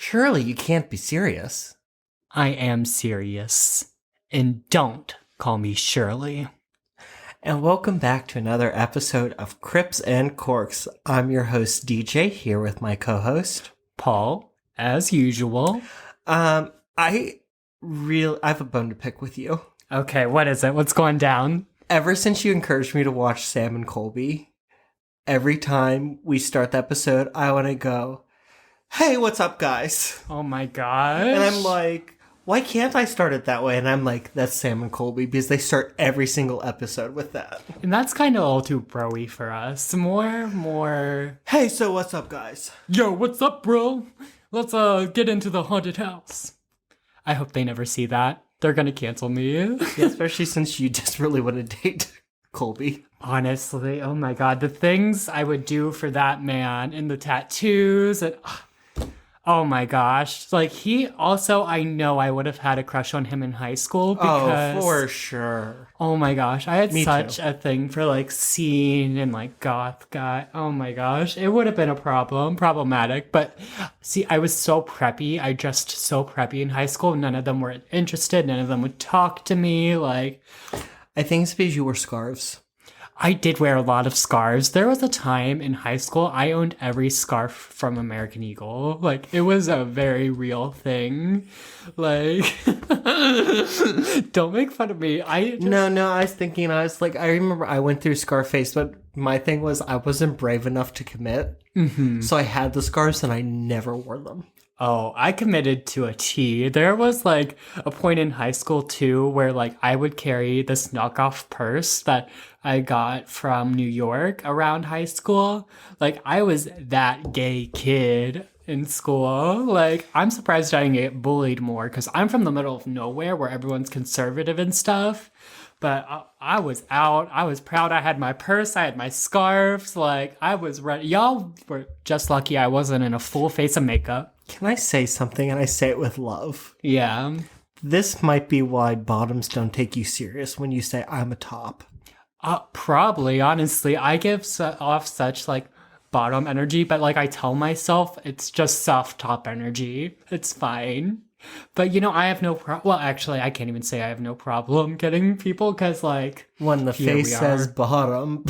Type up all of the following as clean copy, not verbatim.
Surely you can't be serious. I am serious. And don't call me Shirley. And welcome back to another episode of Crypts and Corks. I'm your host, DJ, here with my co-host, Paul, as usual. I have a bone to pick with you. Okay, what is it? What's going down? Ever since you encouraged me to watch Sam and Colby, every time we start the episode, I want to go, hey, what's up, guys? Oh my gosh. And I'm like, why can't I start it that way? And I'm like, that's Sam and Colby, because they start every single episode with that. And that's kind of all too bro-y for us. More... Hey, so what's up, guys? Yo, what's up, bro? Let's get into the haunted house. I hope they never see that. They're gonna cancel me. Yeah, especially since you desperately want to date Colby. Honestly, oh my god, the things I would do for that man, and the tattoos, and oh my gosh. Like, I know I would have had a crush on him in high school because... Oh, for sure. Oh my gosh, I had Me such too. a thing for, like, scene and, like, goth guy. Oh my gosh, it would have been problematic. But, see, I was so preppy. I dressed so preppy in high school. None of them were interested. None of them would talk to me, like... I think it's because you wore scarves. I did wear a lot of scarves. There was a time in high school I owned every scarf from American Eagle. Like, it was a very real thing. Like, don't make fun of me. No, I was like, I remember I went through Scarface, but my thing was I wasn't brave enough to commit. Mm-hmm. So I had the scarves and I never wore them. Oh, I committed to a T. There was, like, a point in high school, too, where, like, I would carry this knockoff purse that I got from New York around high school. Like, I was that gay kid in school. Like, I'm surprised I didn't get bullied more, because I'm from the middle of nowhere where everyone's conservative and stuff. But I was out. I was proud. I had my purse. I had my scarves. Like, I was ready. Y'all were just lucky I wasn't in a full face of makeup. Can I say something? And I say it with love. Yeah. This might be why bottoms don't take you serious when you say I'm a top. Probably, honestly. I give off such, like, bottom energy, but, like, I tell myself it's just soft top energy. It's fine. But, you know, I have no problem. Well, actually, I can't even say I have no problem getting people, because, like... When the face says bottom,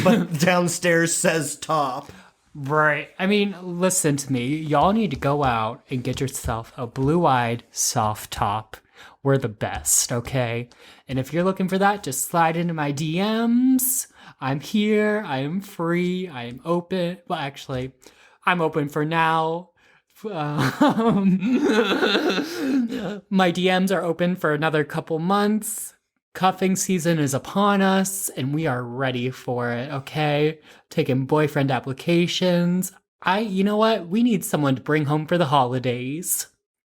but downstairs says top. Right. I mean, listen to me. Y'all need to go out and get yourself a blue-eyed soft top. We're the best, okay? And if you're looking for that, just slide into my DMs. I'm here. I am free. I am open. Well, actually, I'm open for now. My DMs are open for another couple months. Cuffing season is upon us, and we are ready for it, okay? Taking boyfriend applications. You know what? We need someone to bring home for the holidays.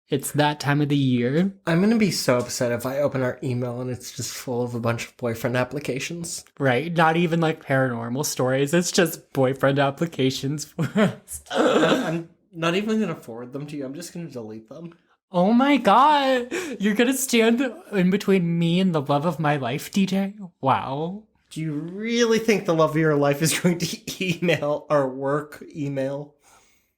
It's that time of the year. I'm going to be so upset if I open our email and it's just full of a bunch of boyfriend applications. Right? Not even like paranormal stories. It's just boyfriend applications for us. I'm not even going to forward them to you. I'm just going to delete them. Oh my god, you're gonna stand in between me and the love of my life, DJ? Wow. Do you really think the love of your life is going to email our work email?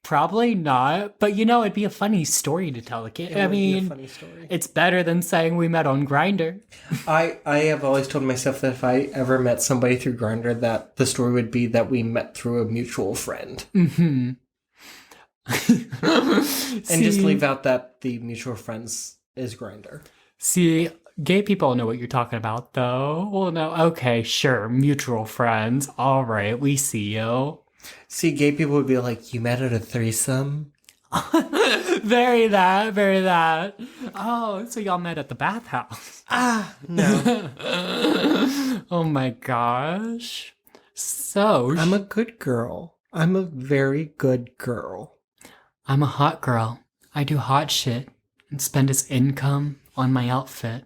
Probably not, but you know, it'd be a funny story to tell a kid. It would be a funny story. It's better than saying we met on Grindr. I have always told myself that if I ever met somebody through Grindr, that the story would be that we met through a mutual friend. Mm-hmm. And just leave out that the mutual friends is Grindr. See, gay people know what you're talking about, though. Well, no, okay, sure, mutual friends. All right, we see you. See, gay people would be like, you met at a threesome? Very that. Oh, so y'all met at the bathhouse. No. Oh my gosh. So... I'm a good girl. I'm a very good girl. I'm a hot girl. I do hot shit and spend his income on my outfit.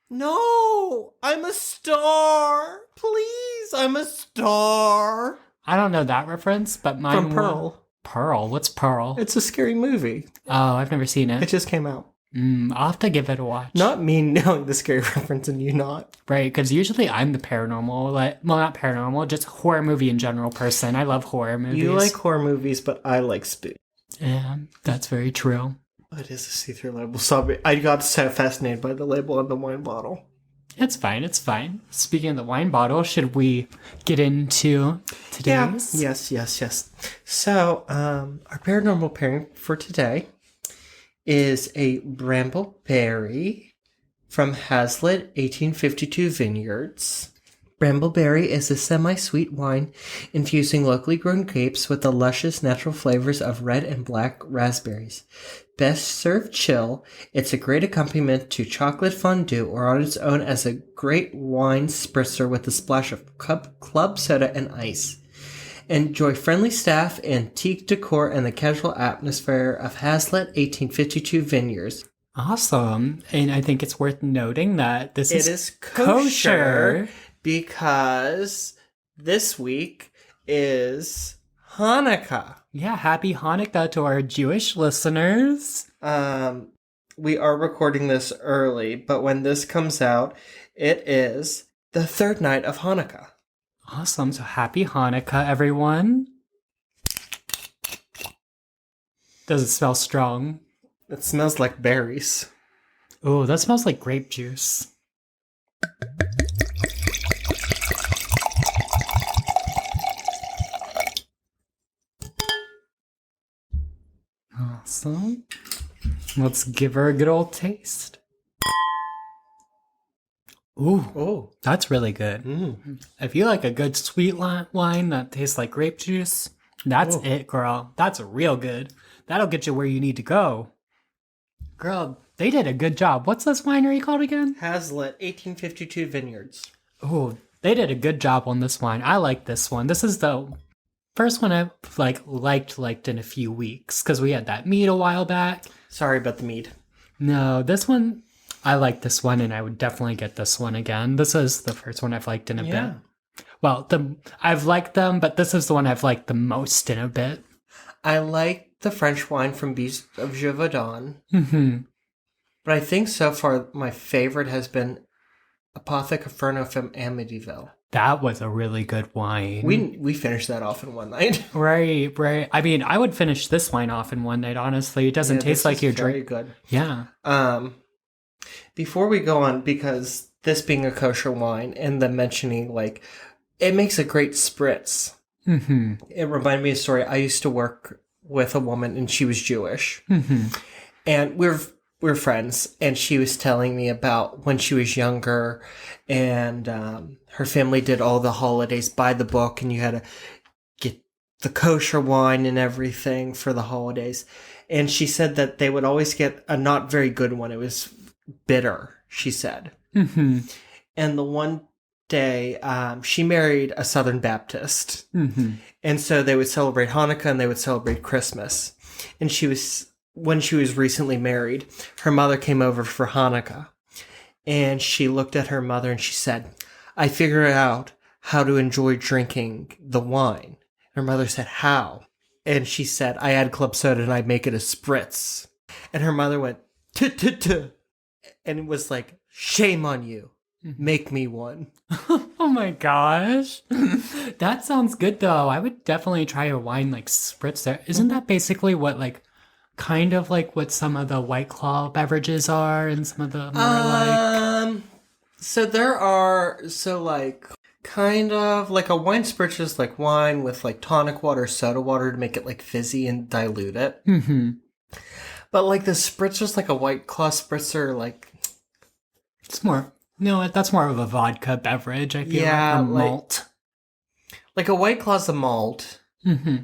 No! I'm a star! Please, I'm a star! I don't know that reference, but mine... From Pearl. Pearl? What's Pearl? It's a scary movie. Oh, I've never seen it. It just came out. I'll have to give it a watch. Not me knowing the scary reference and you not. Right, because usually I'm the paranormal, not paranormal, just horror movie in general person. I love horror movies. You like horror movies, but I like spook. Yeah, that's very true. It is a see-through label. So I got so fascinated by the label on the wine bottle. It's fine. It's fine. Speaking of the wine bottle, should we get into today's? Yeah. Yes. So, our paranormal pairing for today is a Bramble Berry from Hazlitt, 1852 Vineyards. Brambleberry is a semi-sweet wine infusing locally grown grapes with the luscious natural flavors of red and black raspberries. Best served chill, it's a great accompaniment to chocolate fondue or on its own as a great wine spritzer with a splash of club soda and ice. Enjoy friendly staff, antique decor, and the casual atmosphere of Hazlitt 1852 Vineyards. Awesome. And I think it's worth noting that this is kosher. Because this week is Hanukkah. Yeah, happy Hanukkah to our Jewish listeners. We are recording this early, but when this comes out, it is the third night of Hanukkah. Awesome. So happy Hanukkah, everyone. Does it smell strong? It smells like berries. Oh, that smells like grape juice. Awesome. Let's give her a good old taste. Ooh, that's really good. If you like a good sweet wine that tastes like grape juice, that's it, girl. That's real good. That'll get you where you need to go. Girl, they did a good job. What's this winery called again? Hazlitt, 1852 Vineyards. Oh, they did a good job on this wine. I like this one. This is the first one I've liked in a few weeks because we had that mead a while back. Sorry about the mead. No, this one, I like this one and I would definitely get this one again. This is the first one I've liked in a bit. Well, I've liked them, but this is the one I've liked the most in a bit. I like the French wine from Beast of Gévaudan. Mm-hmm. But I think so far my favorite has been Apothecaferno from Amityville. That was a really good wine. We finished that off in one night. Right. I mean, I would finish this wine off in one night, honestly. It doesn't taste like you're drinking. Very good. Yeah. Before we go on, because this being a kosher wine and them mentioning, like, it makes a great spritz. Mm-hmm. It reminded me of a story. I used to work with a woman and she was Jewish. Mm-hmm. And we're friends, and she was telling me about when she was younger and her family did all the holidays by the book, and you had to get the kosher wine and everything for the holidays. And she said that they would always get a not very good one. It was bitter, she said. Mm-hmm. And the one day, she married a Southern Baptist. Mm-hmm. And so they would celebrate Hanukkah and they would celebrate Christmas. And when she was recently married, her mother came over for Hanukkah. And she looked at her mother and she said, I figured out how to enjoy drinking the wine. Her mother said, how? And she said, I add club soda and I make it a spritz. And her mother went, tuh. And it was like, shame on you. Make me one. Oh my gosh. That sounds good though. I would definitely try a wine like spritzer. Isn't that basically what kind of like what some of the White Claw beverages are and some of the more kind of like a wine spritzer is like wine with like tonic water, soda water to make it like fizzy and dilute it. Mm-hmm. But like the spritzer's like a White Claw spritzer, like it's more. No, that's more of a vodka beverage. I feel like a malt. Like a White Claw's a malt. Mm-hmm.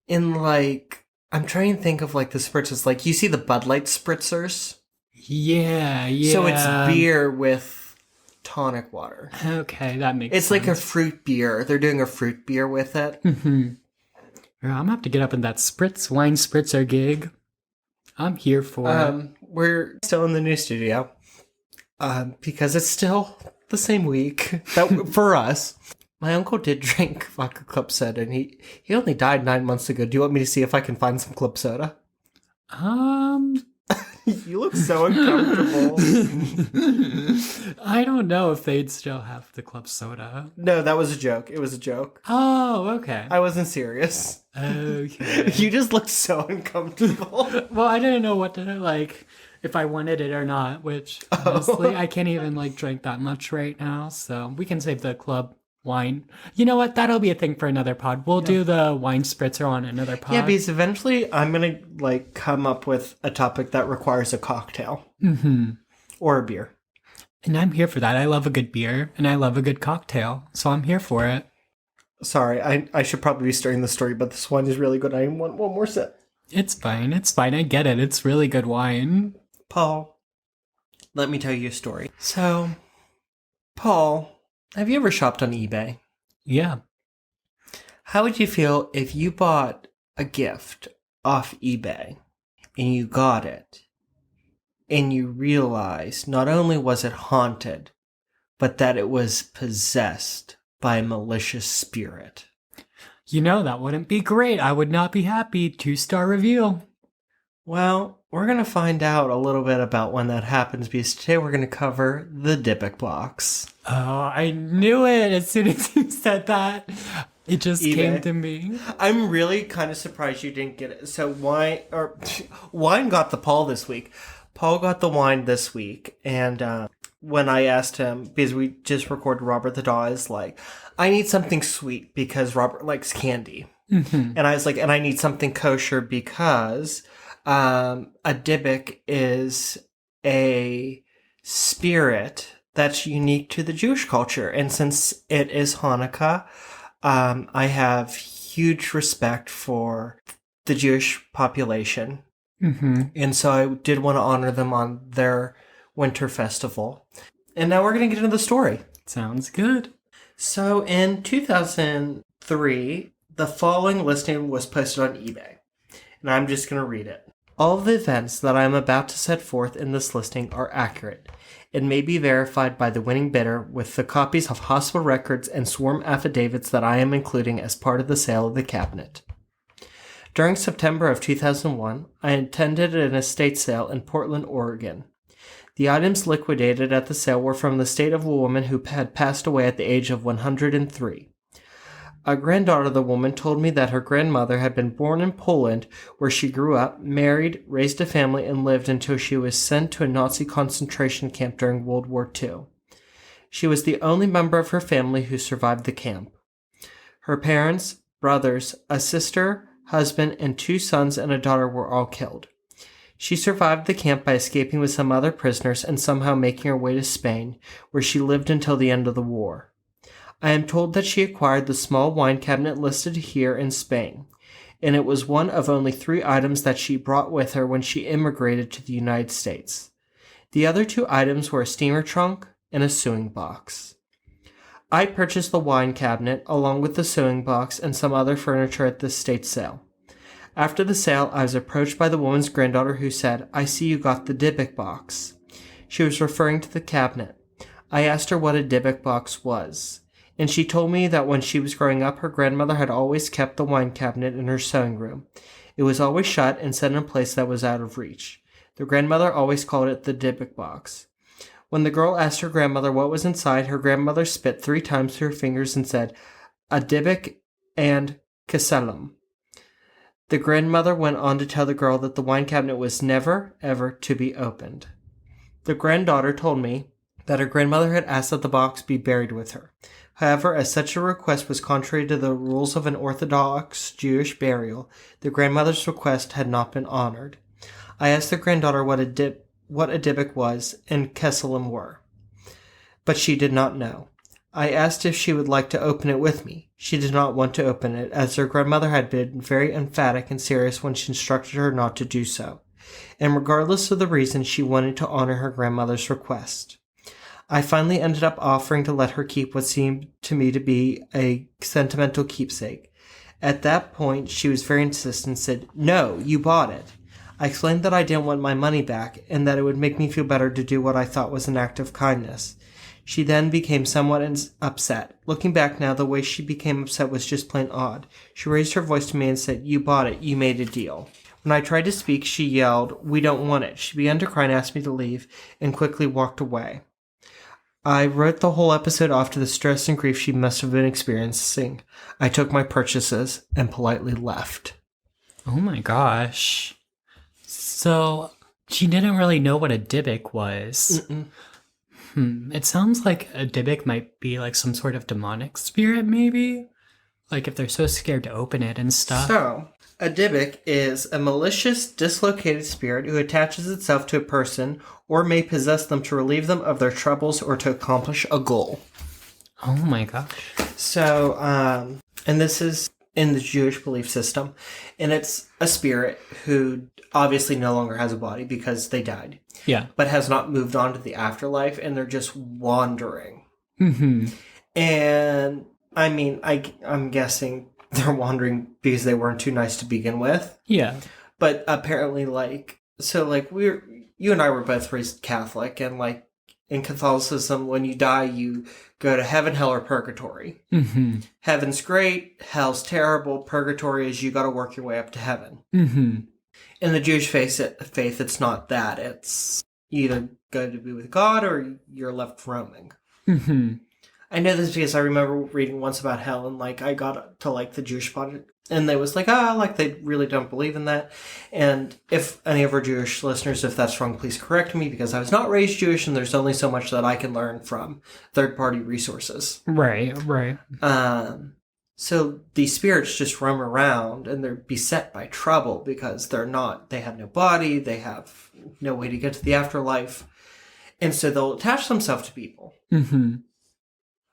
And like, I'm trying to think of like the spritzers. Like, you see the Bud Light spritzers? Yeah. So it's beer with tonic water. Okay, that makes sense. It's like a fruit beer. They're doing a fruit beer with it. Mm-hmm. I'm going to have to get up in that wine spritzer gig. I'm here for it. We're still in the new studio. Because it's still the same week that for us. My uncle did drink vodka club soda, and he only died 9 months ago. Do you want me to see if I can find some club soda? You look so uncomfortable. I don't know if they'd still have the club soda. No, that was a joke. It was a joke. Oh, okay. I wasn't serious. Okay. You just look so uncomfortable. Well, I didn't know what to, like, if I wanted it or not, which, honestly, I can't even, like, drink that much right now, so we can save the club wine. You know what? That'll be a thing for another pod. We'll do the wine spritzer on another pod. Yeah, because eventually I'm going to, like, come up with a topic that requires a cocktail. Mm-hmm. Or a beer. And I'm here for that. I love a good beer, and I love a good cocktail, so I'm here for it. Sorry, I should probably be starting the story, but this wine is really good. I want one more sip. It's fine. It's fine. I get it. It's really good wine. Paul, let me tell you a story. So, Paul, have you ever shopped on eBay? Yeah. How would you feel if you bought a gift off eBay and you got it and you realized not only was it haunted, but that it was possessed by a malicious spirit? You know, that wouldn't be great. I would not be happy. 2-star review. Well, we're going to find out a little bit about when that happens, because today we're going to cover the Dybbuk Box. Oh, I knew it as soon as you said that. It just came to me. I'm really kind of surprised you didn't get it. So wine got the Paul this week. Paul got the wine this week, and when I asked him, because we just recorded Robert the Doll, is like, I need something sweet because Robert likes candy. Mm-hmm. And I was like, and I need something kosher because a Dybbuk is a spirit that's unique to the Jewish culture. And since it is Hanukkah, I have huge respect for the Jewish population. Mm-hmm. And so I did want to honor them on their winter festival. And now we're going to get into the story. Sounds good. So in 2003, the following listing was posted on eBay. And I'm just going to read it. All of the events that I am about to set forth in this listing are accurate. It may be verified by the winning bidder with the copies of hospital records and sworn affidavits that I am including as part of the sale of the cabinet. During September of 2001, I attended an estate sale in Portland, Oregon. The items liquidated at the sale were from the estate of a woman who had passed away at the age of 103. A granddaughter of the woman told me that her grandmother had been born in Poland, where she grew up, married, raised a family, and lived until she was sent to a Nazi concentration camp during World War II. She was the only member of her family who survived the camp. Her parents, brothers, a sister, husband, and 2 sons and a daughter were all killed. She survived the camp by escaping with some other prisoners and somehow making her way to Spain, where she lived until the end of the war. I am told that she acquired the small wine cabinet listed here in Spain, and it was one of only 3 items that she brought with her when she immigrated to the United States. The other 2 items were a steamer trunk and a sewing box. I purchased the wine cabinet along with the sewing box and some other furniture at the estate sale. After the sale, I was approached by the woman's granddaughter who said, "I see you got the Dybbuk Box." She was referring to the cabinet. I asked her what a Dybbuk Box was, and she told me that when she was growing up, her grandmother had always kept the wine cabinet in her sewing room. It was always shut and set in a place that was out of reach. The grandmother always called it the Dybbuk Box. When the girl asked her grandmother what was inside, her grandmother spit 3 times through her fingers and said, "A Dybbuk and Kesselum." The grandmother went on to tell the girl that the wine cabinet was never, ever to be opened. The granddaughter told me that her grandmother had asked that the box be buried with her. However, as such a request was contrary to the rules of an Orthodox Jewish burial, the grandmother's request had not been honored. I asked the granddaughter what a Dybbuk was and Kesselum were, but she did not know. I asked if she would like to open it with me. She did not want to open it, as her grandmother had been very emphatic and serious when she instructed her not to do so, and regardless of the reason, she wanted to honor her grandmother's request. I finally ended up offering to let her keep what seemed to me to be a sentimental keepsake. At that point, she was very insistent and said, "No, you bought it." I explained that I didn't want my money back and that it would make me feel better to do what I thought was an act of kindness. She then became somewhat upset. Looking back now, the way she became upset was just plain odd. She raised her voice to me and said, "You bought it. You made a deal." When I tried to speak, she yelled, "We don't want it." She began to cry and asked me to leave and quickly walked away. I wrote the whole episode off to the stress and grief she must have been experiencing. I took my purchases and politely left. Oh my gosh. So, she didn't really know what a Dybbuk was. It sounds like a Dybbuk might be like some sort of demonic spirit, maybe? Like if they're so scared to open it and stuff. So, a Dybbuk is a malicious, dislocated spirit who attaches itself to a person or may possess them to relieve them of their troubles or to accomplish a goal. Oh my gosh. So, and this is in the Jewish belief system, and it's a spirit who obviously no longer has a body because they died. Yeah. But has not moved on to the afterlife, and they're just wandering. Mm-hmm. And, I mean, I'm guessing they're wandering because they weren't too nice to begin with. Yeah. But apparently, like, so, like, you and I were both raised Catholic, and, like, in Catholicism, when you die, you go to heaven, hell, or purgatory. Mm-hmm. Heaven's great, hell's terrible, purgatory is you gotta work your way up to heaven. Mm-hmm. In the Jewish faith, it's not that. It's you either go to be with God or you're left roaming. Mm-hmm. I know this because I remember reading once about hell, and, like, I got to, like, the Jewish part, and they was like, like, they really don't believe in that. And if any of our Jewish listeners, if that's wrong, please correct me, because I was not raised Jewish, and there's only so much that I can learn from third-party resources. Right. So these spirits just roam around, and they're beset by trouble because they have no body, they have no way to get to the afterlife, and so they'll attach themselves to people. Mm-hmm.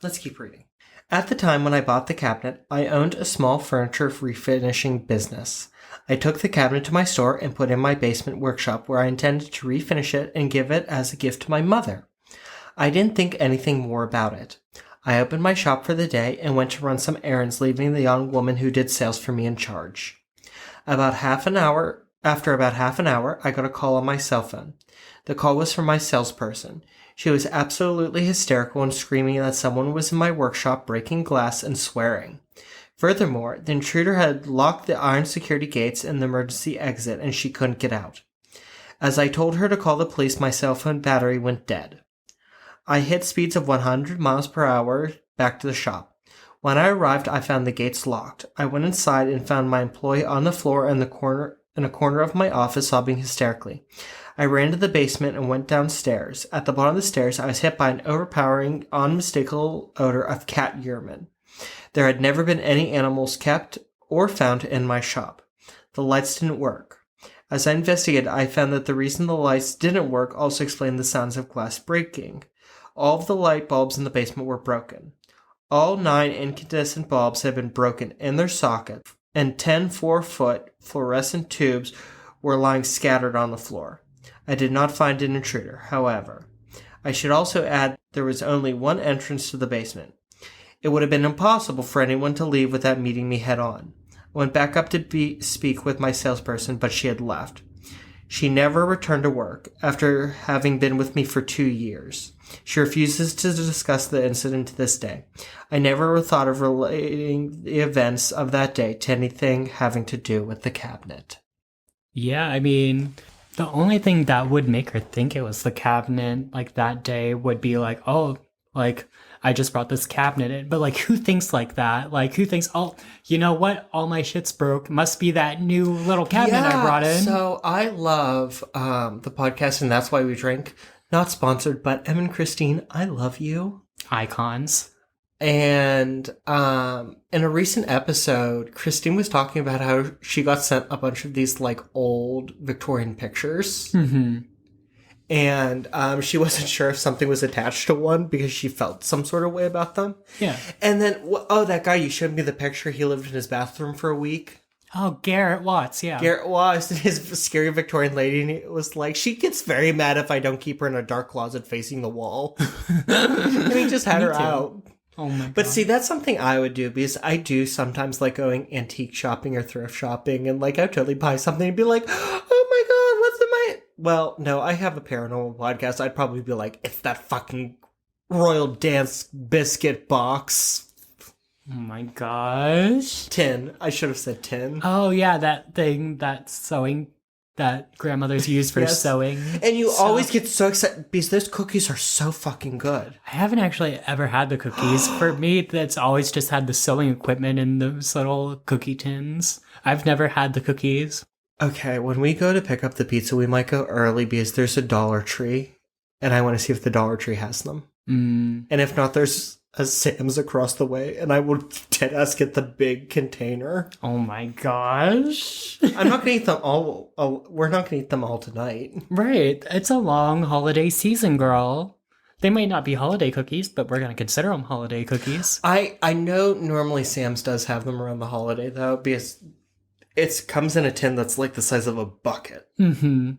Let's keep reading. At the time when I bought the cabinet, I owned a small furniture refinishing business. I took the cabinet to my store and put it in my basement workshop where I intended to refinish it and give it as a gift to my mother. I didn't think anything more about it. I opened my shop for the day and went to run some errands, leaving the young woman who did sales for me in charge. After about half an hour, I got a call on my cell phone. The call was from my salesperson. She was absolutely hysterical and screaming that someone was in my workshop breaking glass and swearing. Furthermore, the intruder had locked the iron security gates and the emergency exit, and she couldn't get out. As I told her to call the police, my cell phone battery went dead. I hit speeds of 100 miles per hour back to the shop. When I arrived, I found the gates locked. I went inside and found my employee on the floor in a corner of my office sobbing hysterically. I ran to the basement and went downstairs. At the bottom of the stairs, I was hit by an overpowering, unmistakable odor of cat urine. There had never been any animals kept or found in my shop. The lights didn't work. As I investigated, I found that the reason the lights didn't work also explained the sounds of glass breaking. All of the light bulbs in the basement were broken. All 9 incandescent bulbs had been broken in their sockets, and 10 4-foot fluorescent tubes were lying scattered on the floor. I did not find an intruder, however. I should also add there was only one entrance to the basement. It would have been impossible for anyone to leave without meeting me head-on. I went back up to speak with my salesperson, but she had left. She never returned to work, after having been with me for 2 years. She refuses to discuss the incident to this day. I never thought of relating the events of that day to anything having to do with the cabinet. Yeah, I mean, the only thing that would make her think it was the cabinet, like, that day would be like, oh, like, I just brought this cabinet in. But, like, who thinks like that? Like, who thinks, oh, you know what? All my shit's broke. Must be that new little cabinet I brought in. So I love the podcast, and That's Why We Drink. Not sponsored, but Em and Christine, I love you. Icons. And in a recent episode, Christine was talking about how she got sent a bunch of these, like, old Victorian pictures. Mm-hmm. And she wasn't sure if something was attached to one because she felt some sort of way about them. Yeah. And then, that guy, you showed me the picture. He lived in his bathroom for a week. Oh, Garrett Watts, yeah. Garrett Watts and his scary Victorian lady, and it was like, she gets very mad if I don't keep her in a dark closet facing the wall. And he just had her out. Oh my God. But see, that's something I would do, because I do sometimes like going antique shopping or thrift shopping, and, like, I would totally buy something and be like, oh my God, what's in my... Well, no, I have a paranormal podcast. I'd probably be like, it's that fucking Royal Dance biscuit box. Oh my gosh. Tin. I should have said tin. Oh yeah, that thing, that sewing that grandmothers use for Yes. sewing. And you stuff. always get so excited because those cookies are so fucking good. I haven't actually ever had the cookies. For me, that's always just had the sewing equipment in those little cookie tins. I've never had the cookies. Okay, when we go to pick up the pizza, we might go early because there's a Dollar Tree, and I want to see if the Dollar Tree has them. And if not, there's a Sam's across the way, and I will deadass get the big container. Oh my gosh. I'm not going to eat them all. We're not going to eat them all tonight. Right. It's a long holiday season, girl. They might not be holiday cookies, but we're going to consider them holiday cookies. I know normally Sam's does have them around the holiday, though, because it comes in a tin that's like the size of a bucket. Mm-hmm.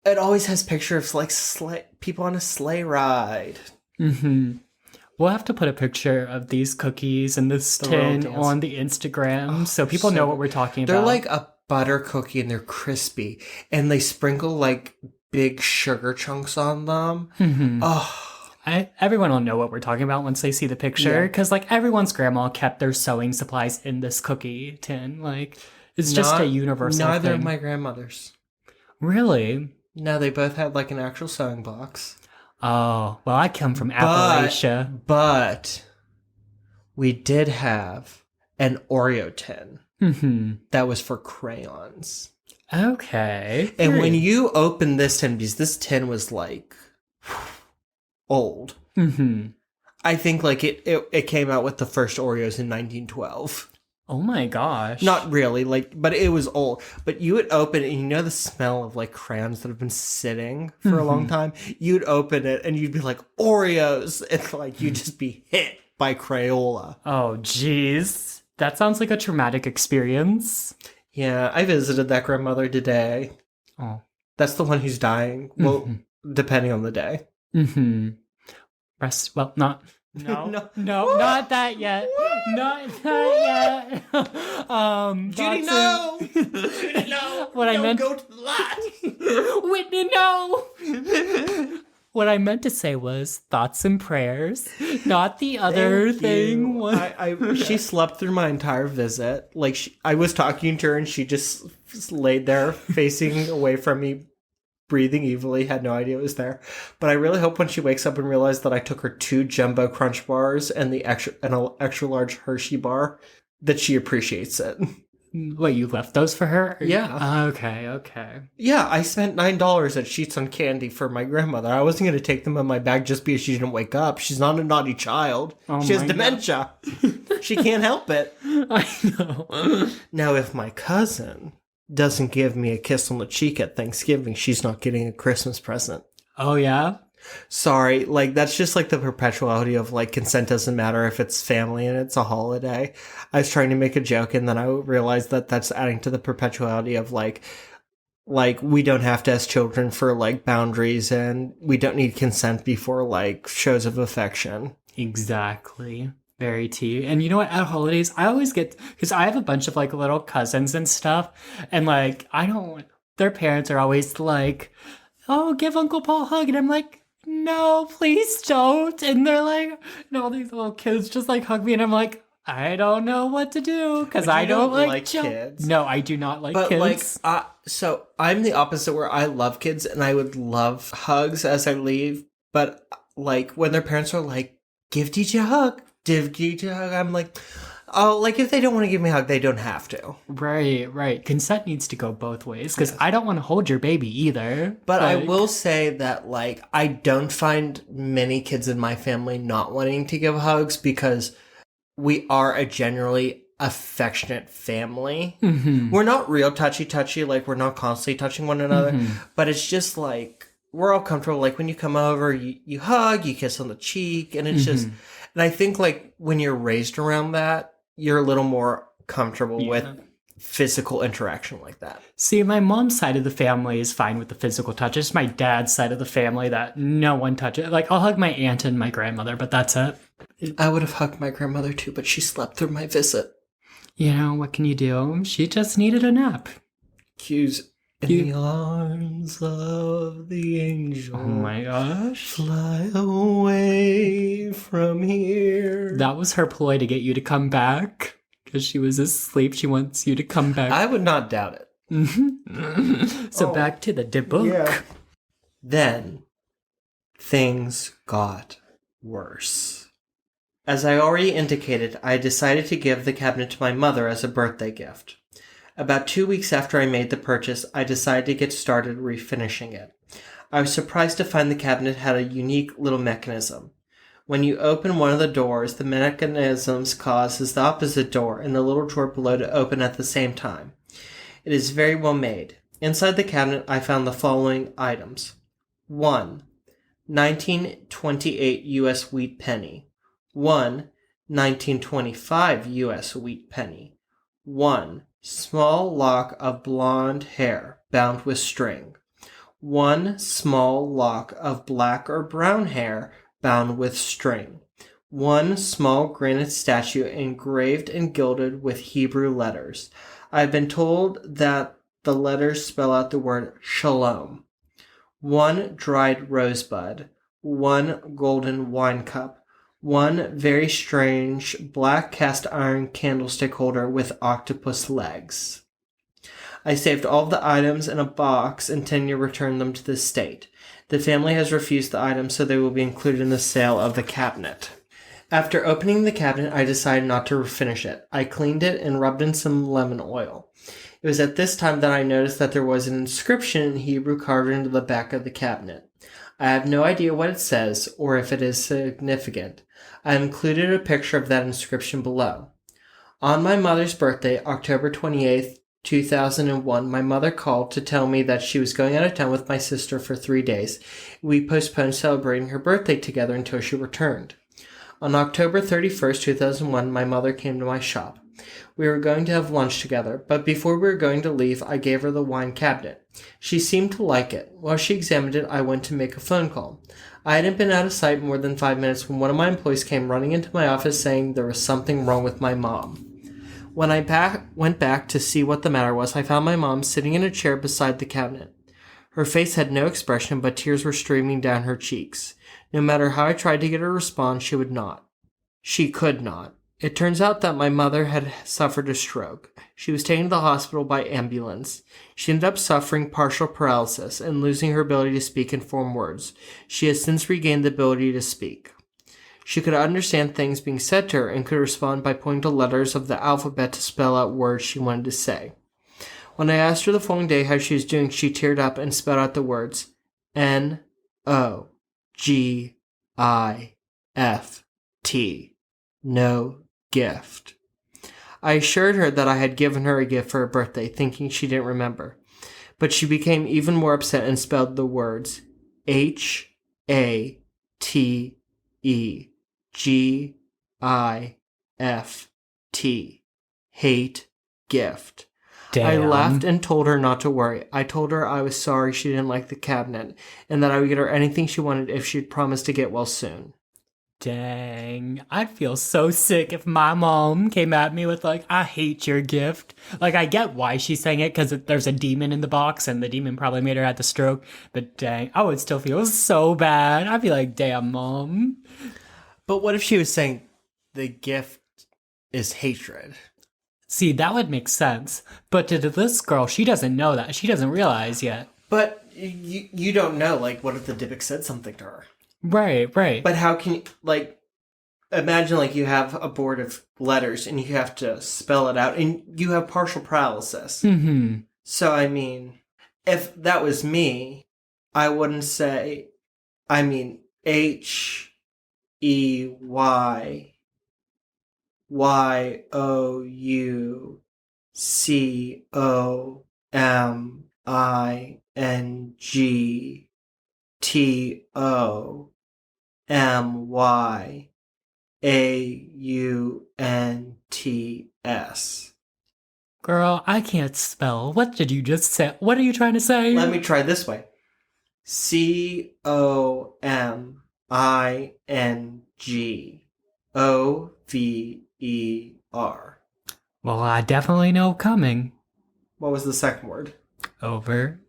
It always has pictures of like people on a sleigh ride. Mm-hmm. We'll have to put a picture of these cookies and this tin on the Instagram so people know what we're talking about. They're like a butter cookie and they're crispy. And they sprinkle like big sugar chunks on them. Mm-hmm. Oh. Everyone will know what we're talking about once they see the picture. Because like everyone's grandma kept their sewing supplies in this cookie tin. Like it's just a universal neither thing. of my grandmothers. Really? No, they both had like an actual sewing box. Oh, well, I come from Appalachia. But we did have an Oreo tin that was for crayons. Okay. And when you open this tin, because this tin was like old, I think like it came out with the first Oreos in 1912. Oh my gosh. Not really, but it was old. But you would open it, and you know the smell of like crayons that have been sitting for a long time? You'd open it, and you'd be like, Oreos! And like, you'd just be hit by Crayola. Oh, jeez. That sounds like a traumatic experience. Yeah, I visited that grandmother today. Oh. That's the one who's dying. Well, depending on the day. Well, not... No, not that yet. Not that yet. Judy, no! Judy, no! What I meant... Go to the lot! Whitney, no! What I meant to say was thoughts and prayers, not the other thing. She slept through my entire visit. Like, I was talking to her, and she just laid there facing away from me, breathing evilly, had no idea it was there. But I really hope when she wakes up and realizes that I took her 2 jumbo crunch bars and an extra large Hershey bar, that she appreciates it. Wait, you left those for her? Yeah. Okay. Yeah, I spent $9 at Sheets on Candy for my grandmother. I wasn't going to take them in my bag just because she didn't wake up. She's not a naughty child. She has dementia. She can't help it. I know. Now, if my cousin doesn't give me a kiss on the cheek at Thanksgiving, she's not getting a Christmas present. Oh, yeah? Sorry, like, that's just like the perpetuality of like consent doesn't matter if it's family and it's a holiday. I was trying to make a joke and then I realized that that's adding to the perpetuality of like we don't have to ask children for like boundaries and we don't need consent before like shows of affection. Exactly. Very tea. And you know what? At holidays, I always get, because I have a bunch of like little cousins and stuff, and like, their parents are always like, oh, give Uncle Paul a hug. And I'm like, no, please don't. And they're like, and all these little kids just like hug me. And I'm like, I don't know what to do because I don't like kids. No, I do not like kids. So I'm the opposite where I love kids and I would love hugs as I leave. But like when their parents are like, give DJ a hug. I'm like, oh, like if they don't want to give me a hug, they don't have to. Right. Consent needs to go both ways because I don't want to hold your baby either. But I will say that like I don't find many kids in my family not wanting to give hugs because we are a generally affectionate family. We're not real touchy, like we're not constantly touching one another, but it's just like we're all comfortable. Like when you come over, you hug, you kiss on the cheek, and it's just... And I think, like, when you're raised around that, you're a little more comfortable with physical interaction like that. See, my mom's side of the family is fine with the physical touch. It's my dad's side of the family that no one touches. Like, I'll hug my aunt and my grandmother, but that's it. I would have hugged my grandmother, too, but she slept through my visit. You know, what can you do? She just needed a nap. Cues. In the arms of the angel. Oh my gosh. Fly away from here. That was her ploy to get you to come back. Because she was asleep. She wants you to come back. I would not doubt it. So back to the Dybbuk. Yeah. Then, things got worse. As I already indicated, I decided to give the cabinet to my mother as a birthday gift. About 2 weeks after I made the purchase, I decided to get started refinishing it. I was surprised to find the cabinet had a unique little mechanism. When you open one of the doors, the mechanism causes the opposite door and the little drawer below to open at the same time. It is very well made. Inside the cabinet, I found the following items. 1. 1928 U.S. wheat penny. 1. 1925 U.S. wheat penny. 1. Small lock of blonde hair bound with string. 1 small lock of black or brown hair bound with string. 1 small granite statue engraved and gilded with Hebrew letters. I have been told that the letters spell out the word shalom. 1 dried rosebud. 1 golden wine cup. 1 very strange black cast iron candlestick holder with octopus legs. I saved all of the items in a box intending to return them to the state. The family has refused the items, so they will be included in the sale of the cabinet. After opening the cabinet, I decided not to refinish it. I cleaned it and rubbed in some lemon oil. It was at this time that I noticed that there was an inscription in Hebrew carved into the back of the cabinet. I have no idea what it says or if it is significant. I have included a picture of that inscription below. On my mother's birthday, October 28th, 2001, my mother called to tell me that she was going out of town with my sister for 3 days. We postponed celebrating her birthday together until she returned. On October 31st, 2001, my mother came to my shop. We were going to have lunch together, but before we were going to leave, I gave her the wine cabinet. She seemed to like it. While she examined it, I went to make a phone call. I hadn't been out of sight more than 5 minutes when one of my employees came running into my office saying there was something wrong with my mom. When I went back to see what the matter was, I found my mom sitting in a chair beside the cabinet. Her face had no expression, but tears were streaming down her cheeks. No matter how I tried to get her to respond, she would not. She could not. It turns out that my mother had suffered a stroke. She was taken to the hospital by ambulance. She ended up suffering partial paralysis and losing her ability to speak and form words. She has since regained the ability to speak. She could understand things being said to her and could respond by pointing to letters of the alphabet to spell out words she wanted to say. When I asked her the following day how she was doing, she teared up and spelled out the words N-O-G-I-F-T. No gift. I assured her that I had given her a gift for her birthday, thinking she didn't remember. But she became even more upset and spelled the words H-A-T-E-G-I-F-T. Hate gift. Damn. I laughed and told her not to worry. I told her I was sorry she didn't like the cabinet and that I would get her anything she wanted if she'd promised to get well soon. Dang, I'd feel so sick if my mom came at me with like, I hate your gift. Like, I get why she's saying it, because there's a demon in the box, and the demon probably made her have the stroke, but dang, I would still feel so bad. I'd be like, damn, mom. But what if she was saying the gift is hatred? See, that would make sense. But to this girl, she doesn't know that. She doesn't realize yet. But you don't know, like, what if the Dybbuk said something to her? Right. But how can you, like, imagine, like, you have a board of letters and you have to spell it out and you have partial paralysis. Mm-hmm. So, I mean, if that was me, I wouldn't say, I mean, HYOUCOMYNGTOMYAUNTS. Girl, I can't spell. What did you just say? What are you trying to say? Let me try this way. COMINGOVER. Well, I definitely know coming. What was the second word? Over.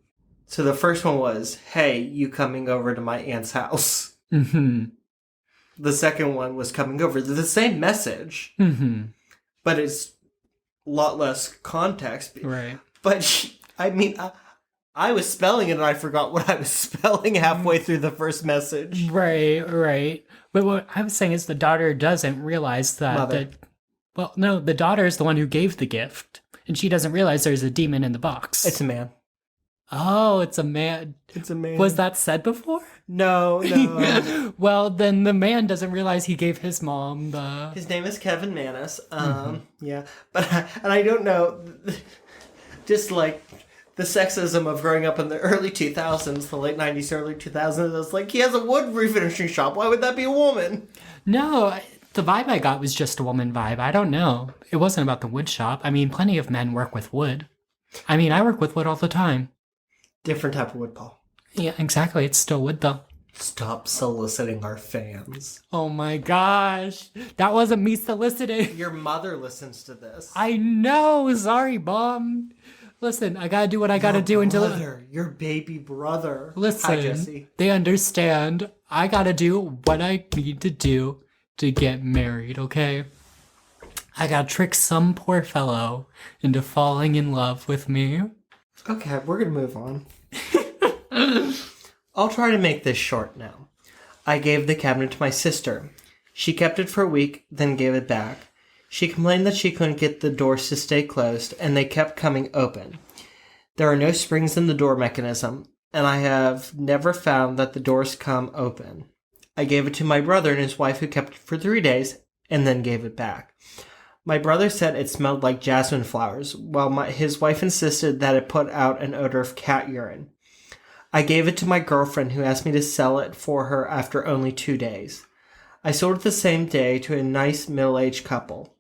So the first one was, hey, you coming over to my aunt's house. Mm-hmm. The second one was coming over. They're the same message, Mm-hmm. but it's a lot less context. Right. But I mean, I was spelling it and I forgot what I was spelling halfway through the first message. Right. But what I was saying is the daughter doesn't realize that. Mother. Well, no, the daughter is the one who gave the gift, and she doesn't realize there's a demon in the box. It's a man. Oh, it's a man. It's a man. Was that said before? No. Well, then the man doesn't realize he gave his mom the... His name is Kevin Manis. Yeah. But, and I don't know, just like the sexism of growing up in the early 2000s, the late 90s, early 2000s, it's like, he has a wood refinishing shop. Why would that be a woman? No, the vibe I got was just a woman vibe. I don't know. It wasn't about the wood shop. I mean, plenty of men work with wood. I mean, I work with wood all the time. Different type of wood, Paul. Yeah, exactly. It's still wood, though. Stop soliciting our fans. Oh my gosh. That wasn't me soliciting. Your mother listens to this. I know. Sorry, Mom. Listen, I gotta do what I gotta do until... Your baby brother. Listen, Hi, Jesse. They understand. I gotta do what I need to do to get married, okay? I gotta trick some poor fellow into falling in love with me. Okay, we're gonna move on. I'll try to make this short now. I gave the cabinet to my sister. She kept it for a week, then gave it back. She complained that she couldn't get the doors to stay closed, and they kept coming open. There are no springs in the door mechanism, and I have never found that the doors come open. I gave it to my brother and his wife, who kept it for 3 days, and then gave it back. My brother said it smelled like jasmine flowers, while his wife insisted that it put out an odor of cat urine. I gave it to my girlfriend, who asked me to sell it for her after only 2 days. I sold it the same day to a nice middle-aged couple.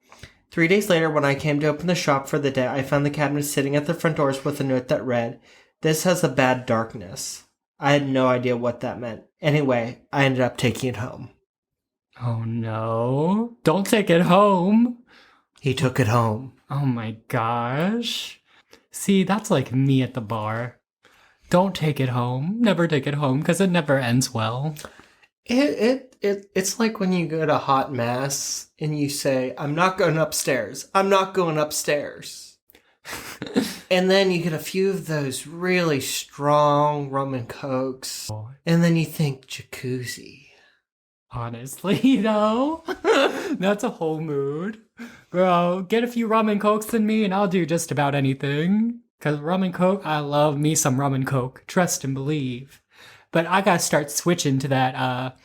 3 days later, when I came to open the shop for the day, I found the cabinet sitting at the front doors with a note that read, "This has a bad darkness." I had no idea what that meant. Anyway, I ended up taking it home. Oh no. Don't take it home. He took it home. Oh my gosh. See, that's like me at the bar. Don't take it home. Never take it home, because it never ends well. It's like when you go to hot mass and you say, "I'm not going upstairs. I'm not going upstairs." And then you get a few of those really strong rum and cokes. And then you think jacuzzi. Honestly, though, that's a whole mood. Bro, get a few rum and cokes in me and I'll do just about anything. Because rum and coke, I love me some rum and coke. Trust and believe. But I gotta start switching to that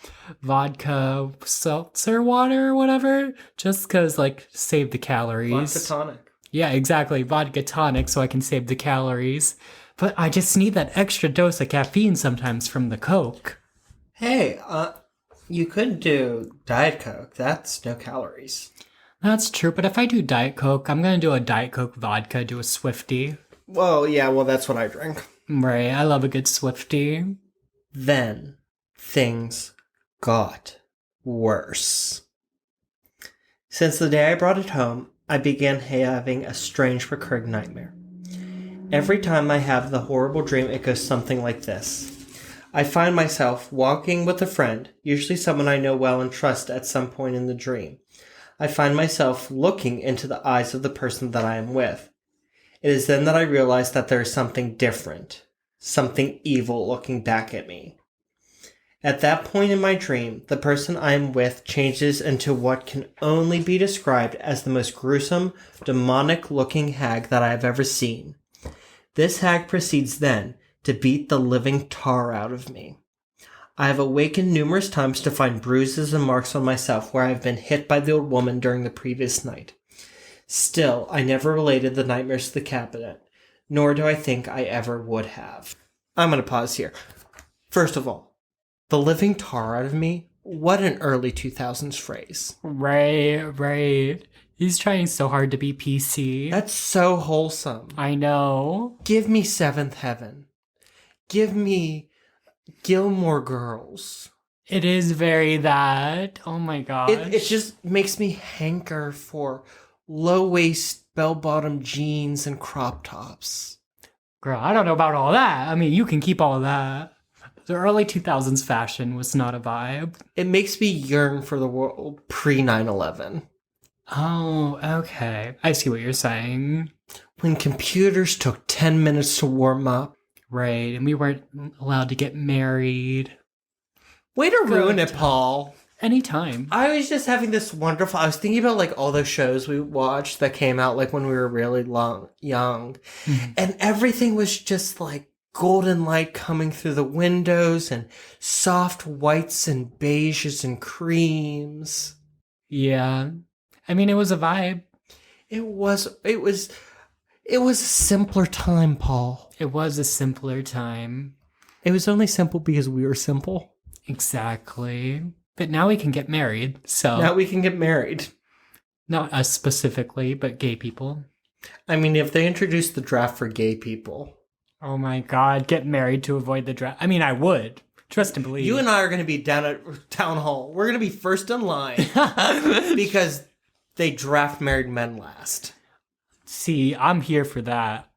vodka seltzer water or whatever. Just because, like, save the calories. Vodka tonic. Yeah, exactly. Vodka tonic so I can save the calories. But I just need that extra dose of caffeine sometimes from the coke. Hey, you could do Diet Coke. That's no calories. That's true, but if I do Diet Coke, I'm gonna do a Diet Coke vodka, do a Swiftie. Well, yeah, that's what I drink. Right, I love a good Swiftie. Then, things got worse. Since the day I brought it home, I began having a strange recurring nightmare. Every time I have the horrible dream, it goes something like this. I find myself walking with a friend, usually someone I know well and trust at some point in the dream. I find myself looking into the eyes of the person that I am with. It is then that I realize that there is something different, something evil looking back at me. At that point in my dream, the person I am with changes into what can only be described as the most gruesome, demonic-looking hag that I have ever seen. This hag proceeds then to beat the living tar out of me. I have awakened numerous times to find bruises and marks on myself where I have been hit by the old woman during the previous night. Still, I never related the nightmares to the cabinet, nor do I think I ever would have. I'm going to pause here. First of all, the living tar out of me? What an early 2000s phrase. Right. He's trying so hard to be PC. That's so wholesome. I know. Give me Seventh Heaven. Give me Gilmore Girls. It is very that. Oh my gosh. It just makes me hanker for low-waist, bell-bottom jeans and crop tops. Girl, I don't know about all that. I mean, you can keep all that. The early 2000s fashion was not a vibe. It makes me yearn for the world pre-9/11. Oh, okay. I see what you're saying. When computers took 10 minutes to warm up. Right, and we weren't allowed to get married. Way to ruin it, Paul. Anytime. I was just having this wonderful... I was thinking about, like, all those shows we watched that came out, like, when we were really young. Mm-hmm. And everything was just, like, golden light coming through the windows and soft whites and beiges and creams. Yeah. I mean, it was a vibe. It was a simpler time, Paul. It was a simpler time. It was only simple because we were simple. Exactly. But now we can get married, so... Now we can get married. Not us specifically, but gay people. I mean, if they introduced the draft for gay people... Oh my god, get married to avoid the draft. I mean, I would. Trust and believe. You and I are going to be down at Town Hall. We're going to be first in line. Because they draft married men last. See, I'm here for that.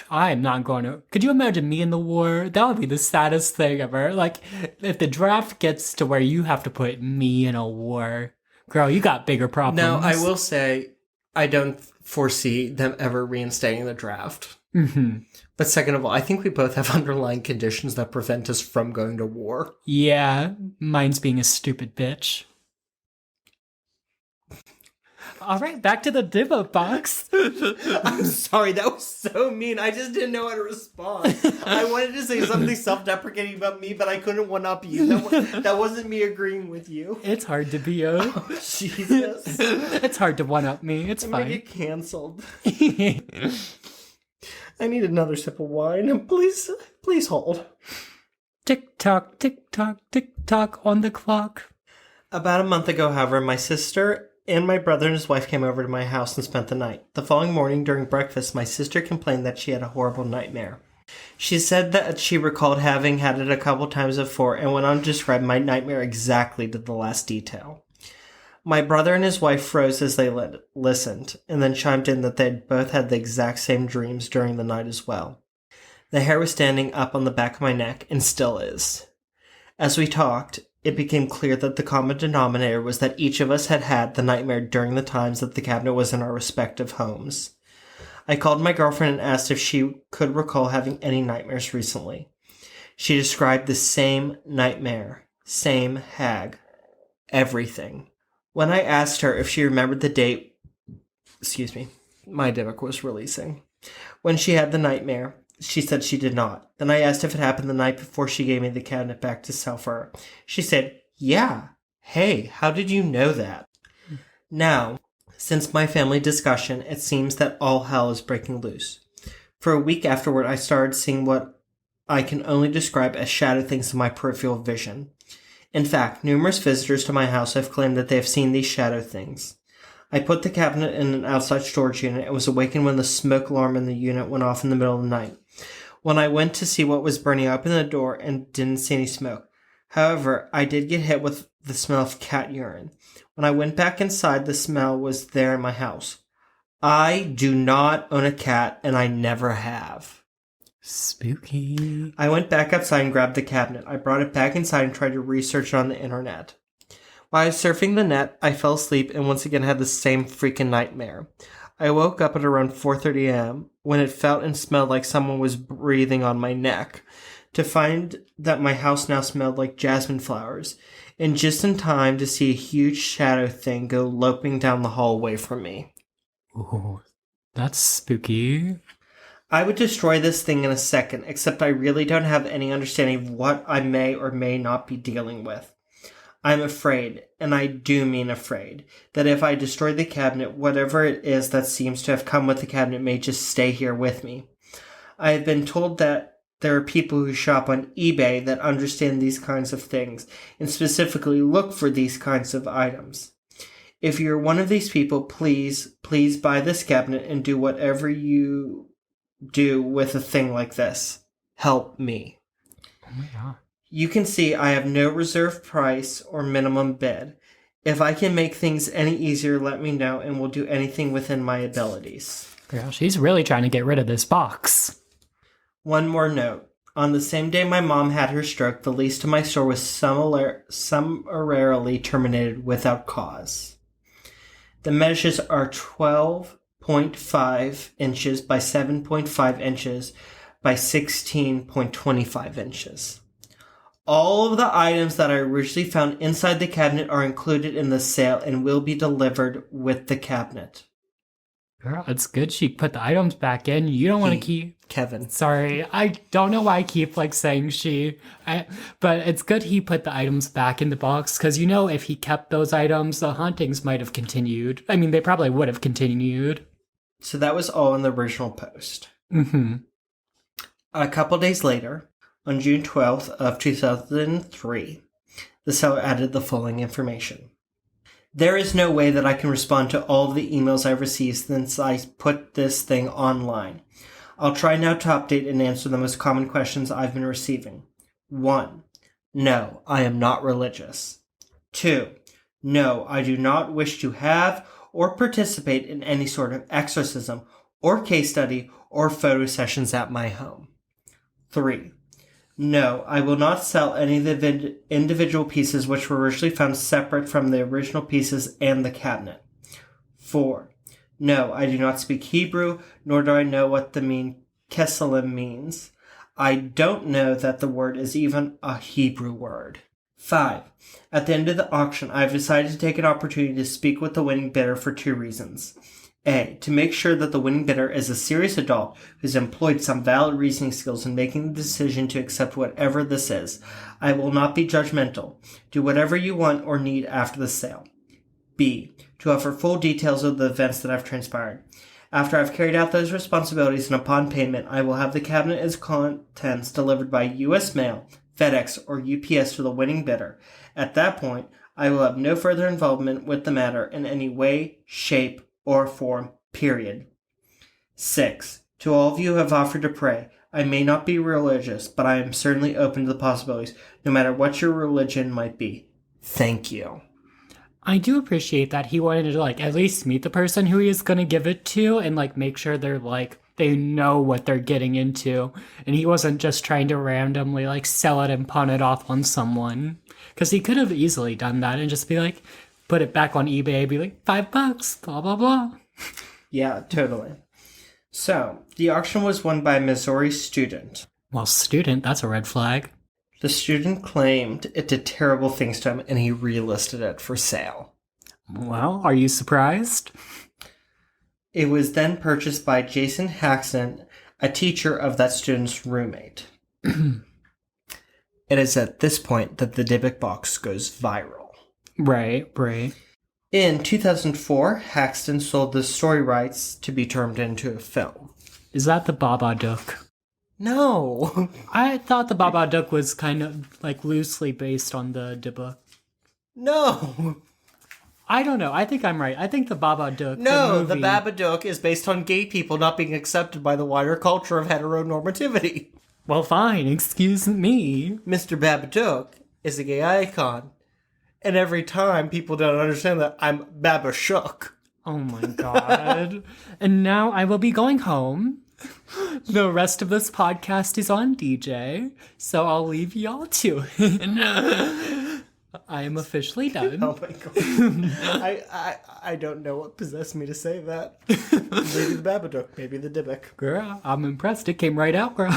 I'm not going to... Could you imagine me in the war? That would be the saddest thing ever. Like, if the draft gets to where you have to put me in a war, girl, you got bigger problems. Now, I will say, I don't foresee them ever reinstating the draft. Mm-hmm. But second of all, I think we both have underlying conditions that prevent us from going to war. Yeah, mine's being a stupid bitch. All right, back to the Dybbuk Box. I'm sorry, that was so mean. I just didn't know how to respond. I wanted to say something self-deprecating about me, but I couldn't one-up you. That wasn't me agreeing with you. It's hard to be a... Oh, Jesus. It's hard to one-up me. It's fine. I'm gonna get canceled. I need another sip of wine. Please hold. Tick tock, tick tock, tick tock on the clock. About a month ago, however, my sister and my brother and his wife came over to my house and spent the night. The following morning during breakfast, my sister complained that she had a horrible nightmare. She said that she recalled having had it a couple times before and went on to describe my nightmare exactly to the last detail. My brother and his wife froze as they listened, and then chimed in that they'd both had the exact same dreams during the night as well. The hair was standing up on the back of my neck, and still is. As we talked, it became clear that the common denominator was that each of us had had the nightmare during the times that the cabinet was in our respective homes. I called my girlfriend and asked if she could recall having any nightmares recently. She described the same nightmare, same hag, everything. When I asked her if she remembered the date, my Dybbuk was releasing. When she had the nightmare, she said she did not. Then I asked if it happened the night before she gave me the cabinet back to sell for her. She said, yeah. Hey, how did you know that? Now, since my family discussion, it seems that all hell is breaking loose. For a week afterward, I started seeing what I can only describe as shadow things in my peripheral vision. In fact, numerous visitors to my house have claimed that they have seen these shadow things. I put the cabinet in an outside storage unit and was awakened when the smoke alarm in the unit went off in the middle of the night. When I went to see what was burning, I opened the door and didn't see any smoke. However, I did get hit with the smell of cat urine. When I went back inside, the smell was there in my house. I do not own a cat, and I never have. Spooky. I went back outside and grabbed the cabinet. I brought it back inside and tried to research it on the internet. While I was surfing the net, I fell asleep and once again had the same freaking nightmare. I woke up at around 4:30 a.m. when it felt and smelled like someone was breathing on my neck, to find that my house now smelled like jasmine flowers, and just in time to see a huge shadow thing go loping down the hall away from me. Ooh, that's spooky. I would destroy this thing in a second, except I really don't have any understanding of what I may or may not be dealing with. I'm afraid, and I do mean afraid, that if I destroy the cabinet, whatever it is that seems to have come with the cabinet may just stay here with me. I have been told that there are people who shop on eBay that understand these kinds of things, and specifically look for these kinds of items. If you're one of these people, please buy this cabinet and do whatever you do with a thing like this. Help me. Oh my god. You can see I have no reserve price or minimum bid. If I can make things any easier, let me know, and we'll do anything within my abilities. Girl, she's really trying to get rid of this box. One more note. On the same day my mom had her stroke, the lease to my store was summarily terminated without cause. The measures are 12 7.5 inches by 7.5 inches by 16.25 inches. All of the items that I originally found inside the cabinet are included in the sale and will be delivered with the cabinet. Girl, it's good she put the items back in. You don't want to keep... Kevin. Sorry, I don't know why I keep, saying she. But it's good he put the items back in the box, because, if he kept those items, the hauntings might have continued. I mean, they probably would have continued. So that was all in the original post. Mm-hmm. A couple days later, on June 12th of 2003, the seller added the following information. There is no way that I can respond to all of the emails I've received since I put this thing online. I'll try now to update and answer the most common questions I've been receiving. 1. No, I am not religious. 2. No, I do not wish to have or participate in any sort of exorcism or case study or photo sessions at my home. 3. No, I will not sell any of the individual pieces which were originally found separate from the original pieces and the cabinet. 4. No, I do not speak Hebrew, nor do I know what the mean Kesalim means. I don't know that the word is even a Hebrew word. 5. At the end of the auction, I have decided to take an opportunity to speak with the winning bidder for 2 reasons. A. To make sure that the winning bidder is a serious adult who's employed some valid reasoning skills in making the decision to accept whatever this is. I will not be judgmental. Do whatever you want or need after the sale. B. To offer full details of the events that have transpired. After I've carried out those responsibilities and upon payment, I will have the cabinet and its contents delivered by U.S. mail, FedEx, or UPS to the winning bidder. At that point, I will have no further involvement with the matter in any way, shape, or form, period. 6. To all of you who have offered to pray, I may not be religious, but I am certainly open to the possibilities, no matter what your religion might be. Thank you. I do appreciate that he wanted to, at least meet the person who he is going to give it to and, make sure they're, they know what they're getting into. And he wasn't just trying to randomly, sell it and pawn it off on someone. Because he could have easily done that and just be put it back on eBay, be $5, blah, blah, blah. Yeah, totally. So, the auction was won by a Missouri student. Well, student, that's a red flag. The student claimed it did terrible things to him, and he relisted it for sale. Well, are you surprised? It was then purchased by Jason Haxton, a teacher of that student's roommate. It is at this point that the Dybbuk Box goes viral. Right. In 2004, Haxton sold the story rights to be turned into a film. Is that the Babadook? No. I thought the Babadook was kind of loosely based on the Dybbuk. No. I don't know. I think I'm right. I think the Babadook. No, the Babadook is based on gay people not being accepted by the wider culture of heteronormativity. Well, fine. Excuse me. Mr. Babadook is a gay icon. And every time people don't understand that, I'm Babashook. Oh my god. And now I will be going home. The rest of this podcast is on DJ, so I'll leave y'all to it. I am officially done. Oh my god. I don't know what possessed me to say that. Maybe the Babadook, maybe the Dybbuk. Girl, I'm impressed. It came right out, girl.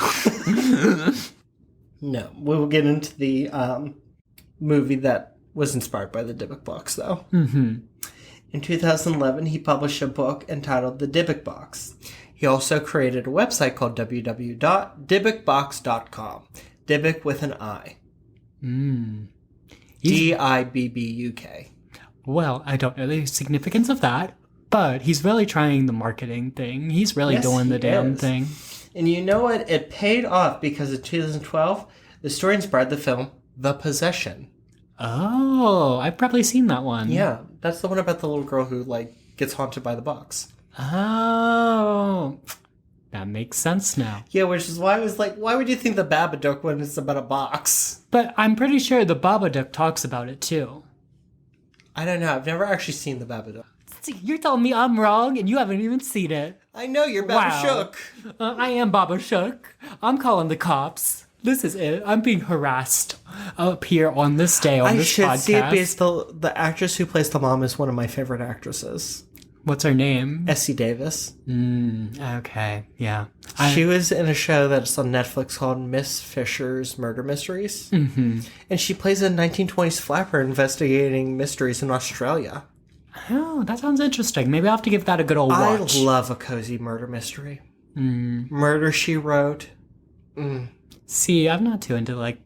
No, we will get into the movie that was inspired by the Dybbuk Box, though. Mm-hmm. In 2011, he published a book entitled The Dybbuk Box. He also created a website called www.dybbukbox.com. Dybbuk with an I. Dibbuk. Well, I don't know the significance of that, but he's really trying the marketing thing. He's really doing the damn thing. And you know what? It paid off because in 2012, the story inspired the film The Possession. Oh, I've probably seen that one. Yeah, that's the one about the little girl who, gets haunted by the box. Oh, that makes sense now. Yeah, which is why I was why would you think the Babadook when it's about a box? But I'm pretty sure the Babadook talks about it, too. I don't know. I've never actually seen the Babadook. See, you're telling me I'm wrong and you haven't even seen it. I know, you're Babashook. Wow. I am Babashook. I'm calling the cops. This is it. I'm being harassed up here on this day on this podcast. I should see it because the actress who plays the mom is one of my favorite actresses. What's her name? Essie Davis. Okay, yeah. She was in a show that's on Netflix called Miss Fisher's Murder Mysteries. Mm-hmm. And she plays a 1920s flapper investigating mysteries in Australia. Oh, that sounds interesting. Maybe I'll have to give that a good old watch. I love a cozy murder mystery. Murder, She Wrote. See, I'm not too into like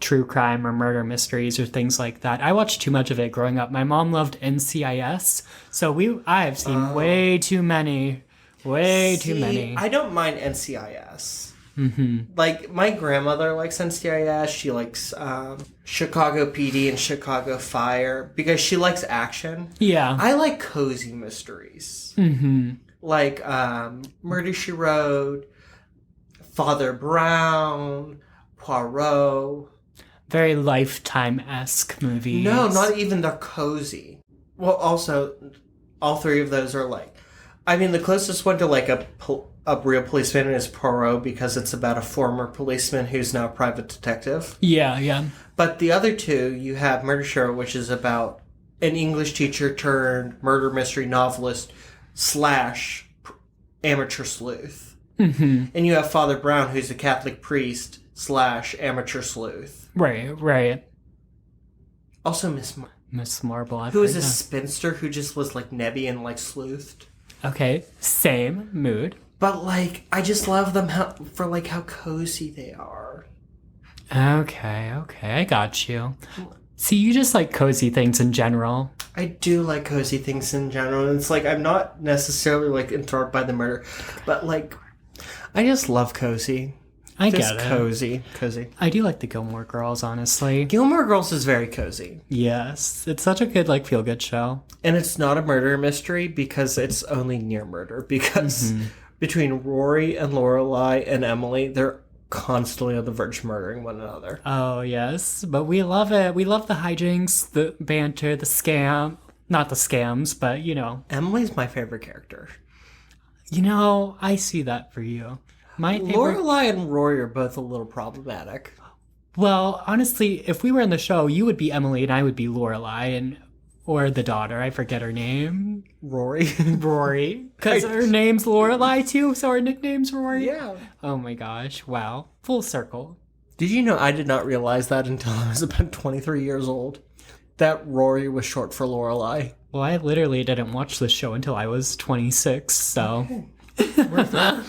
true crime or murder mysteries or things like that. I watched too much of it growing up. My mom loved NCIS, so I've seen way too many. I don't mind NCIS. Like my grandmother likes NCIS. She likes Chicago PD and Chicago Fire because she likes action. Yeah, I like cozy mysteries. Like Murder, She Wrote, Father Brown, Poirot. Very Lifetime-esque movies. No, not even. They're cozy. Well, also, all three of those are like... I mean, the closest one to like a real policeman is Poirot because it's about a former policeman who's now a private detective. Yeah. But the other two, you have Murder, She Wrote, which is about an English teacher turned murder mystery novelist / amateur sleuth. And you have Father Brown, who's a Catholic priest / amateur sleuth. Right. Also Miss Marble. Who is a spinster who just was like nebby and like sleuthed. Okay, same mood. But like, I just love them for like how cozy they are. Okay, I got you. See, you just like cozy things in general. I do like cozy things in general. It's like, I'm not necessarily like enthralled by the murder, but like... I just love cozy. I get it. Cozy. I do like the Gilmore Girls, honestly. Gilmore Girls is very cozy. Yes. It's such a good, like, feel-good show. And it's not a murder mystery because it's only near murder. Because between Rory and Lorelai and Emily, they're constantly on the verge of murdering one another. Oh, yes. But we love it. We love the hijinks, the banter, the scam. Not the scams, but, you know. Emily's my favorite character. You know, I see that for you. My favorite... Lorelai and Rory are both a little problematic. Well, honestly, if we were in the show, you would be Emily and I would be Lorelai, or the daughter. I forget her name. Rory. Because her name's Lorelai too, so her nickname's Rory. Yeah. Oh my gosh! Wow, full circle. Did you know I did not realize that until I was about 23 years old? That Rory was short for Lorelai. Well, I literally didn't watch this show until I was 26, so... Okay.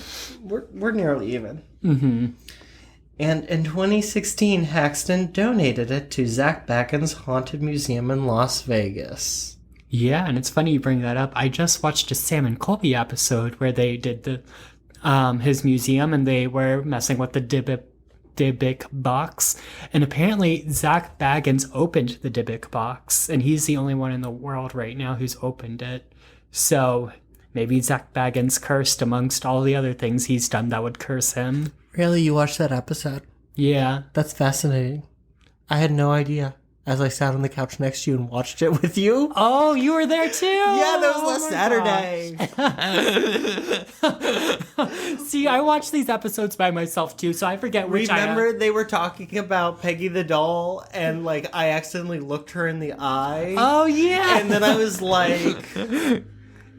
We're nearly even. And in 2016, Haxton donated it to Zach Bagans' Haunted Museum in Las Vegas. Yeah, and it's funny you bring that up. I just watched a Sam and Colby episode where they did his museum, and they were messing with the Dybbuk Box, and apparently Zach Bagans opened the Dybbuk Box, and he's the only one in the world right now who's opened it. So maybe Zach Bagans cursed amongst all the other things he's done that would curse him. Really? You watched that episode? Yeah. That's fascinating. I had no idea. As I sat on the couch next to you and watched it with you. Oh, you were there too? Yeah, that was last Saturday. See, I watch these episodes by myself too, so I forget which Remember they were talking about Peggy the doll, and like I accidentally looked her in the eye. Oh, yeah. And then I was like...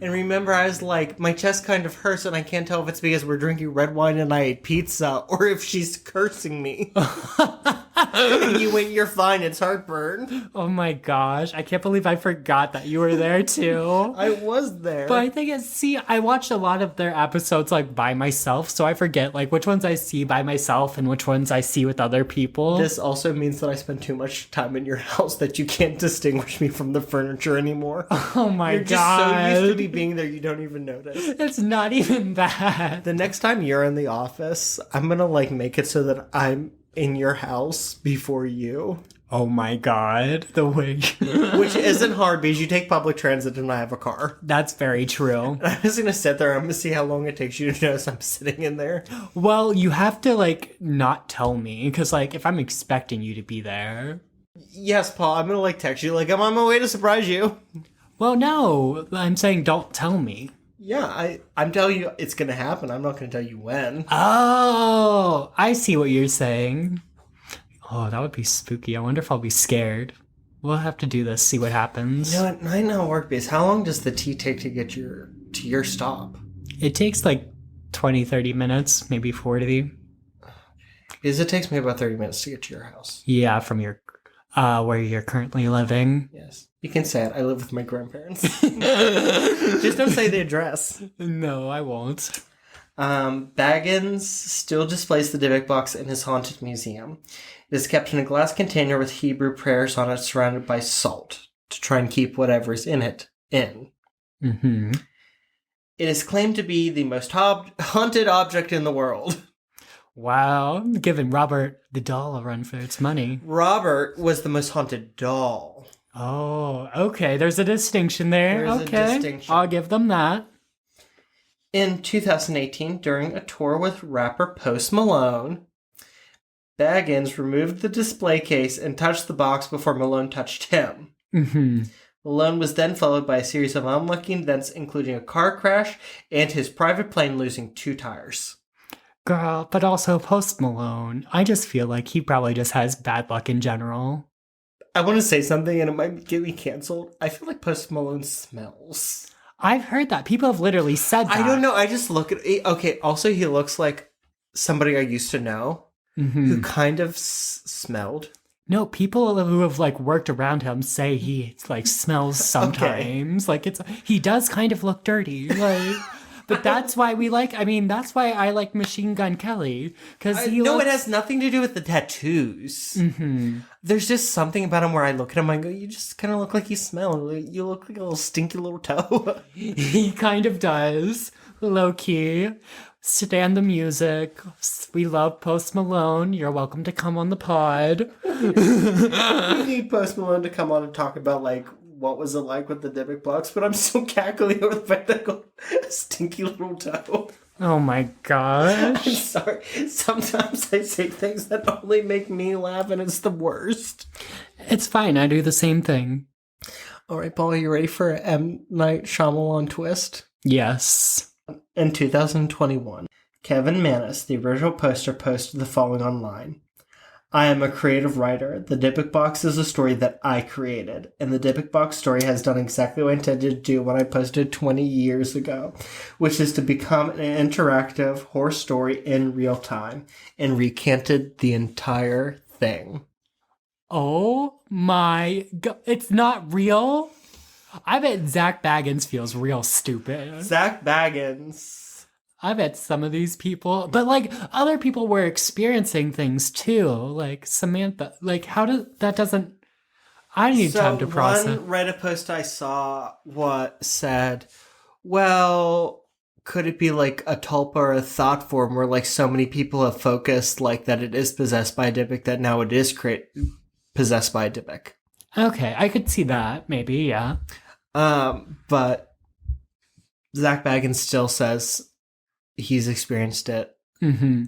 And remember, I was like, my chest kind of hurts, and I can't tell if it's because we're drinking red wine and I ate pizza, or if she's cursing me. And you went, you're fine, it's heartburn. Oh my gosh, I can't believe I forgot that you were there too. I was there. But I think I watched a lot of their episodes like by myself, so I forget like which ones I see by myself and which ones I see with other people. This also means that I spend too much time in your house that you can't distinguish me from the furniture anymore. Oh my god. You're just so used to me being there, you don't even notice. It's not even that. The next time you're in the office, I'm gonna like make it so that I'm in your house before you. Oh my god, the way. Which isn't hard because you take public transit and I have a car. That's very true. I'm just gonna sit there, I'm gonna see how long it takes you to notice I'm sitting in there. Well, you have to like not tell me, because like if I'm expecting you to be there. Yes, Paul, I'm gonna like text you like I'm on my way to surprise you. Well, no, I'm saying don't tell me. Yeah, I'm telling you it's gonna happen. I'm not gonna tell you when. Oh, I see what you're saying. Oh, that would be spooky. I wonder if I'll be scared. We'll have to do this, see what happens. You know what? I know work base. How long does the tea take to get to your stop? It takes like 20, 30 minutes, maybe 40. Because it takes me about 30 minutes to get to your house. Yeah, from your where you're currently living. Yes. You can say it. I live with my grandparents. Just don't say the address. No, I won't. Baggins still displays the Dybbuk Box in his haunted museum. It is kept in a glass container with Hebrew prayers on it surrounded by salt to try and keep whatever's in it in. Mm-hmm. It is claimed to be the most haunted object in the world. Wow, giving Robert the doll a run for its money. Robert was the most haunted doll. Oh, okay. There's a distinction there. There's okay. a distinction. I'll give them that. In 2018, during a tour with rapper Post Malone, Baggins removed the display case and touched the box before Malone touched him. Mm-hmm. Malone was then followed by a series of unlucky events, including a car crash and his private plane losing 2 tires. Girl, but also Post Malone. I just feel like he probably just has bad luck in general. I want to say something and it might get me canceled. I feel like Post Malone smells. I've heard that. People have literally said that. I don't know. I just look at it. Okay, also he looks like somebody I used to know who kind of smelled. No, people who have like worked around him say he like smells sometimes. Okay. Like he does kind of look dirty. Like but that's why that's why I like Machine Gun Kelly. Because it has nothing to do with the tattoos. Mm-hmm. There's just something about him where I look at him and I go, you just kind of look like you smell. You look like a little stinky little toe. He kind of does. Low key. Stand the music. We love Post Malone. You're welcome to come on the pod. We need Post Malone to come on and talk about like what was it like with the Dybbuk Box, but I'm still cackling over the fact that I go stinky little toe. Oh my gosh. I'm sorry. Sometimes I say things that only make me laugh and it's the worst. It's fine. I do the same thing. All right, Paul, are you ready for an M. Night Shyamalan twist? Yes. In 2021, Kevin Manis, the original poster, posted the following online. I am a creative writer. The Dybbuk Box is a story that I created, and the Dybbuk Box story has done exactly what I intended to do when I posted 20 years ago, which is to become an interactive horror story in real time, and recanted the entire thing. Oh my god. It's not real? I bet Zach Baggins feels real stupid. Zach Baggins. I bet some of these people, but like other people were experiencing things too. Like Samantha, like I need time to process. One Reddit post I saw said, well, could it be like a tulpa or a thought form where like so many people have focused like that it is possessed by a Dybbuk that now it is possessed by a Dybbuk? Okay, I could see that, maybe, yeah. But Zach Baggins still says he's experienced it. Mm-hmm.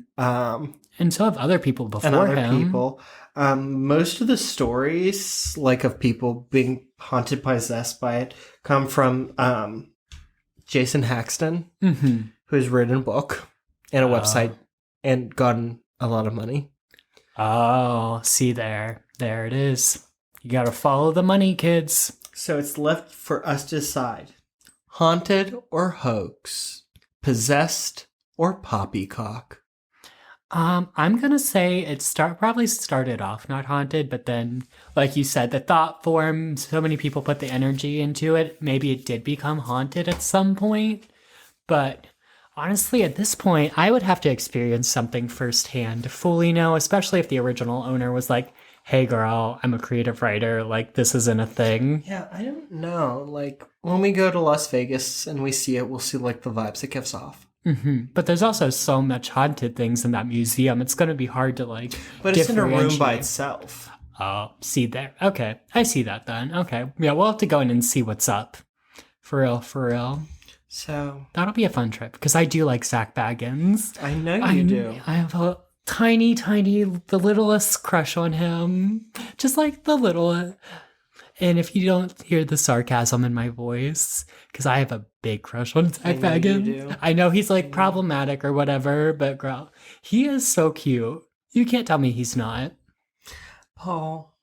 And so have other people before and other him. People. Most of the stories, like of people being haunted, possessed by it, come from Jason Haxton, who's written a book and a website and gotten a lot of money. Oh, see there. There it is. You gotta follow the money, kids. So it's left for us to decide. Haunted or hoax? Possessed or poppycock? I'm gonna say it probably started off not haunted, but then, like you said, the thought form, so many people put the energy into it. Maybe it did become haunted at some point. But honestly, at this point, I would have to experience something firsthand to fully know, especially if the original owner was like, hey girl, I'm a creative writer, like this isn't a thing. Yeah, I don't know. Like when we go to Las Vegas and we see it, we'll see like the vibes it gives off. Mm-hmm. But there's also so much haunted things in that museum. It's going to be hard to like But it's in a room by itself. Oh, see there. Okay, I see that then. Okay. Yeah, we'll have to go in and see what's up. For real, for real. So that'll be a fun trip because I do like Zach Baggins. I know you do. I have a the littlest crush on him. Just like the little. And if you don't hear the sarcasm in my voice, because I have a big crush on Zach Baggins. I know he's like problematic or whatever, but girl, he is so cute. You can't tell me he's not. Paul,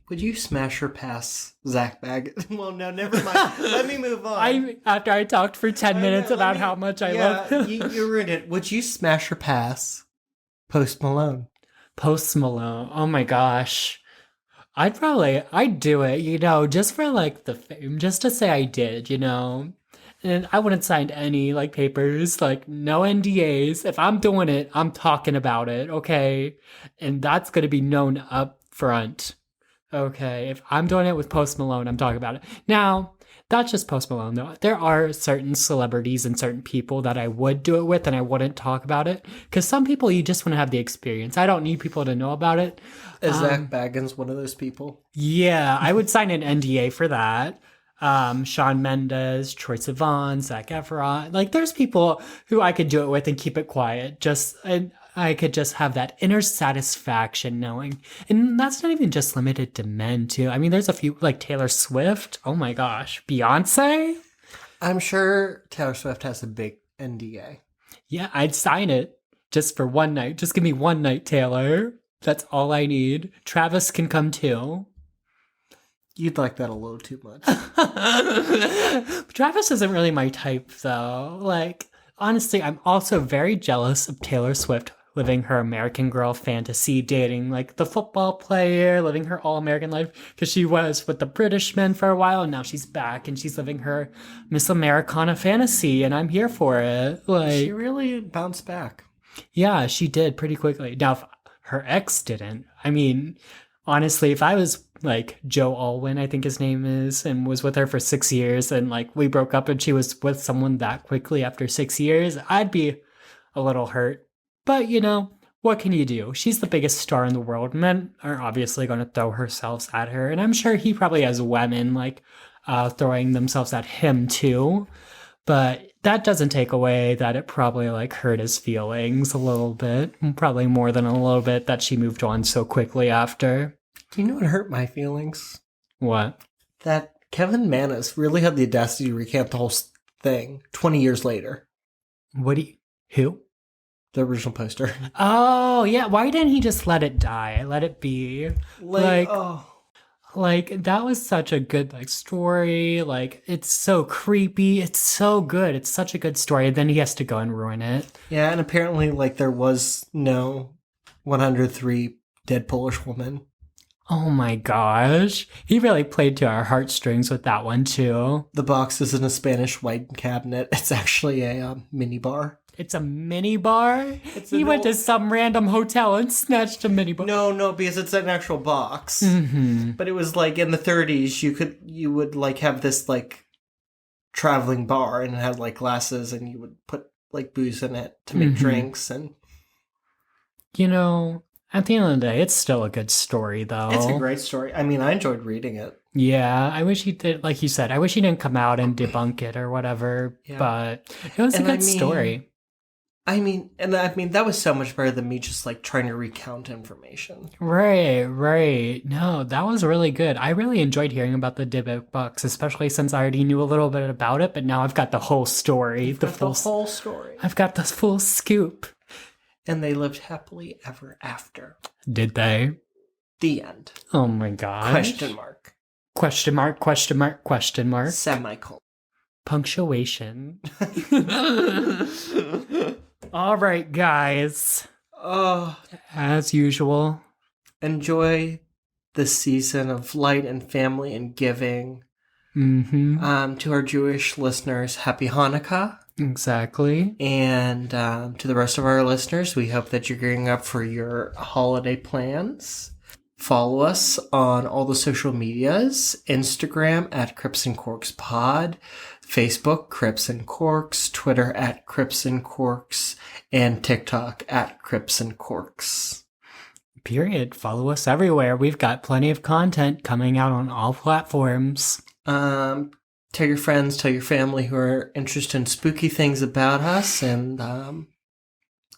Would you smash or pass Zach Baggins? Well, no, never mind. Let me move on. After I talked for 10 minutes about how much I love him. you ruined it. Would you smash or pass Post Malone? Post Malone. Oh my gosh. I'd do it, just for like the fame, just to say I did, And I wouldn't sign any like papers, like no NDAs. If I'm doing it, I'm talking about it, okay? And that's going to be known up front. Okay, if I'm doing it with Post Malone, I'm talking about it. Now, that's just Post Malone, though. There are certain celebrities and certain people that I would do it with and I wouldn't talk about it. Because some people, you just want to have the experience. I don't need people to know about it. Is Zach Baggins one of those people? Yeah, I would sign an NDA for that. Shawn Mendes, Troye Sivan, Zac Efron. Like, there's people who I could do it with and keep it quiet. I could just have that inner satisfaction knowing. And that's not even just limited to men, too. I mean, there's a few, like Taylor Swift. Oh my gosh. Beyonce? I'm sure Taylor Swift has a big NDA. Yeah, I'd sign it just for one night. Just give me one night, Taylor. That's all I need. Travis can come too. You'd like that a little too much. Travis isn't really my type, though. Like, honestly, I'm also very jealous of Taylor Swift living her American Girl fantasy, dating like the football player, living her all-American life, because she was with the British men for a while, and now she's back and she's living her Miss Americana fantasy, and I'm here for it. Like, she really bounced back. Yeah, she did pretty quickly. Now, if her ex didn't, I mean, honestly, if I was like Joe Alwyn, I think his name is, and was with her for 6 years, and like we broke up and she was with someone that quickly after 6 years, I'd be a little hurt. But, what can you do? She's the biggest star in the world. Men are obviously going to throw themselves at her. And I'm sure he probably has women, like, throwing themselves at him, too. But that doesn't take away that it probably, like, hurt his feelings a little bit. Probably more than a little bit that she moved on so quickly after. Do you know what hurt my feelings? What? That Kevin Manis really had the audacity to recant the whole thing 20 years later. Who? The original poster. Oh, yeah. Why didn't he just let it die? Let it be. Like, that was such a good, like, story. Like, it's so creepy. It's so good. It's such a good story. And then he has to go and ruin it. Yeah, and apparently, like, there was no 103 dead Polish woman. Oh my gosh. He really played to our heartstrings with that one, too. The box is in a Spanish wine cabinet. It's actually a mini bar. It's a mini bar? He went to some random hotel and snatched a mini bar. No, because it's an actual box. Mm-hmm. But it was like in the 30s, you would like have this like traveling bar and it had like glasses and you would put like booze in it to make drinks and. At the end of the day, it's still a good story, though. It's a great story. I mean, I enjoyed reading it. Yeah, I wish he did, like you said, I wish he didn't come out and debunk it or whatever, but it was a good story. That was so much better than me just like trying to recount information. Right. No, that was really good. I really enjoyed hearing about the Dybbuk Box, especially since I already knew a little bit about it, but now I've got the whole story. The whole story. I've got the full scoop. And they lived happily ever after. Did they? The end. Oh my gosh. Question mark. Question mark, question mark, question mark. Semicolon. Punctuation. All right, guys. As usual. Enjoy the season of light and family and giving. Mm-hmm. To our Jewish listeners, happy Hanukkah. Exactly. And to the rest of our listeners, we hope that you're gearing up for your holiday plans. Follow us on all the social medias, Instagram at Crypts and Corks Pod, Facebook, Crypts and Corks, Twitter at Crypts and Corks, and TikTok at Crypts and Corks. Period. Follow us everywhere. We've got plenty of content coming out on all platforms. Tell your friends, tell your family who are interested in spooky things about us, and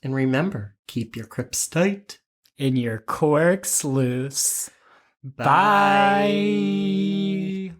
remember, keep your crypts tight. And your corks loose. Bye. Bye.